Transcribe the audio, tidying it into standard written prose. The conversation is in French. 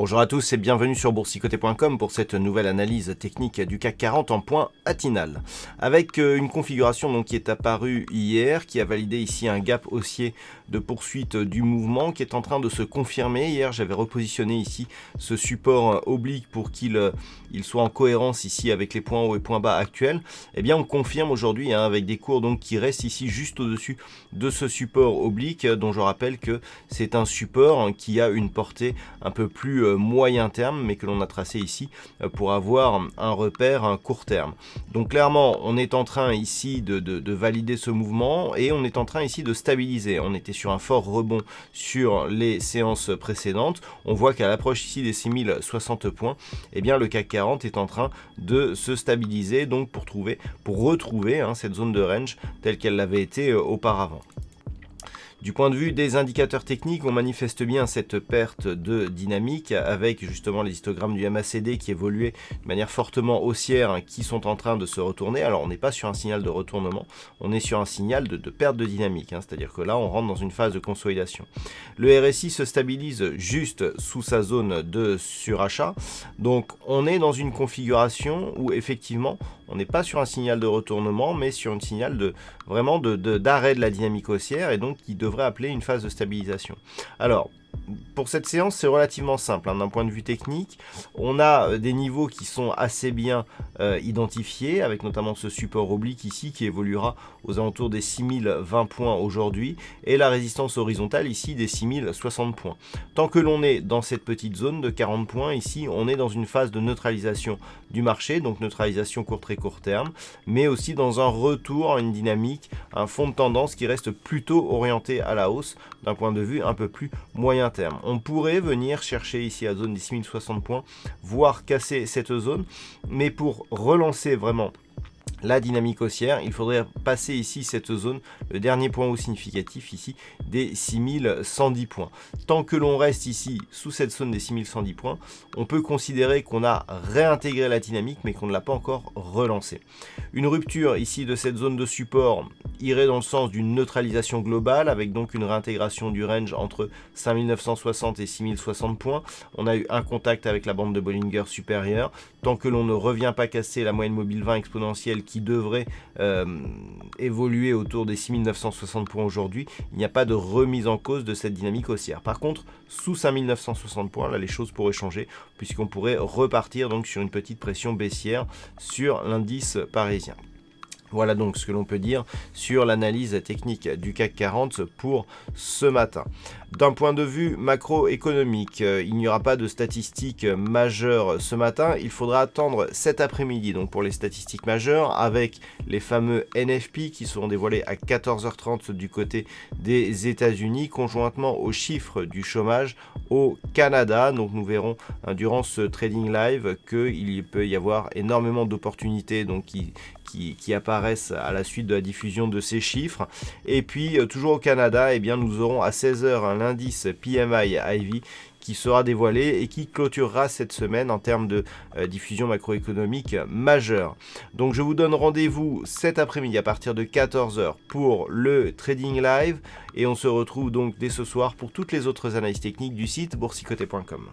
Bonjour à tous et bienvenue sur boursicoté.com pour cette nouvelle analyse technique du CAC 40 en point matinal. Avec une configuration donc qui est apparue hier, qui a validé ici un gap haussier de poursuite du mouvement qui est en train de se confirmer. Hier, j'avais repositionné ici ce support oblique pour qu'il soit en cohérence ici avec les points hauts et points bas actuels. Eh bien, on confirme aujourd'hui avec des cours donc qui restent ici juste au-dessus de ce support oblique, dont je rappelle que c'est un support qui a une portée un peu plus moyen terme, mais que l'on a tracé ici pour avoir un repère un court terme. Donc clairement, on est en train ici de valider ce mouvement et on est en train ici de stabiliser. On était sur un fort rebond sur les séances précédentes. On voit qu'à l'approche ici des 6060 points, eh bien le CAC 40 est en train de se stabiliser donc pour retrouver cette zone de range telle qu'elle l'avait été auparavant. Du point de vue des indicateurs techniques, on manifeste bien cette perte de dynamique avec justement les histogrammes du MACD qui évoluaient de manière fortement haussière, qui sont en train de se retourner. Alors on n'est pas sur un signal de retournement, on est sur un signal de perte de dynamique, c'est-à-dire que là on rentre dans une phase de consolidation. Le RSI se stabilise juste sous sa zone de surachat, donc on est dans une configuration où effectivement on n'est pas sur un signal de retournement, mais sur un signal d'arrêt de la dynamique haussière et donc qui devrait appeler une phase de stabilisation. Alors, pour cette séance, c'est relativement simple. D'un point de vue technique, on a des niveaux qui sont assez bien identifiés, avec notamment ce support oblique ici qui évoluera aux alentours des 6020 points aujourd'hui, et la résistance horizontale ici des 6060 points. Tant que l'on est dans cette petite zone de 40 points, ici, on est dans une phase de neutralisation du marché, donc neutralisation très court terme, mais aussi dans un retour à une dynamique, un fond de tendance qui reste plutôt orienté à la hausse d'un point de vue un peu plus moyen terme. On pourrait venir chercher ici à la zone des 6060 points, voire casser cette zone, mais pour relancer vraiment la dynamique haussière, il faudrait passer ici cette zone, le dernier point haut significatif ici, des 6110 points. Tant que l'on reste ici sous cette zone des 6110 points, on peut considérer qu'on a réintégré la dynamique mais qu'on ne l'a pas encore relancée. Une rupture ici de cette zone de support irait dans le sens d'une neutralisation globale avec donc une réintégration du range entre 5960 et 6060 points. On a eu un contact avec la bande de Bollinger supérieure. Tant que l'on ne revient pas casser la moyenne mobile 20 exponentielle qui devrait évoluer autour des 6960 points aujourd'hui, il n'y a pas de remise en cause de cette dynamique haussière. Par contre, sous 5960 points, là les choses pourraient changer puisqu'on pourrait repartir donc sur une petite pression baissière sur l'indice parisien. Voilà donc ce que l'on peut dire sur l'analyse technique du CAC 40 pour ce matin. D'un point de vue macroéconomique, il n'y aura pas de statistiques majeures ce matin. Il faudra attendre cet après-midi donc pour les statistiques majeures avec les fameux NFP qui seront dévoilés à 14h30 du côté des États-Unis conjointement aux chiffres du chômage au Canada. Donc nous verrons durant ce trading live qu'il peut y avoir énormément d'opportunités donc qui apparaissent à la suite de la diffusion de ces chiffres. Et puis, toujours au Canada, eh bien, nous aurons à 16h l'indice PMI Ivy qui sera dévoilé et qui clôturera cette semaine en termes de diffusion macroéconomique majeure. Donc, je vous donne rendez-vous cet après-midi à partir de 14h pour le Trading Live et on se retrouve donc dès ce soir pour toutes les autres analyses techniques du site boursicoté.com.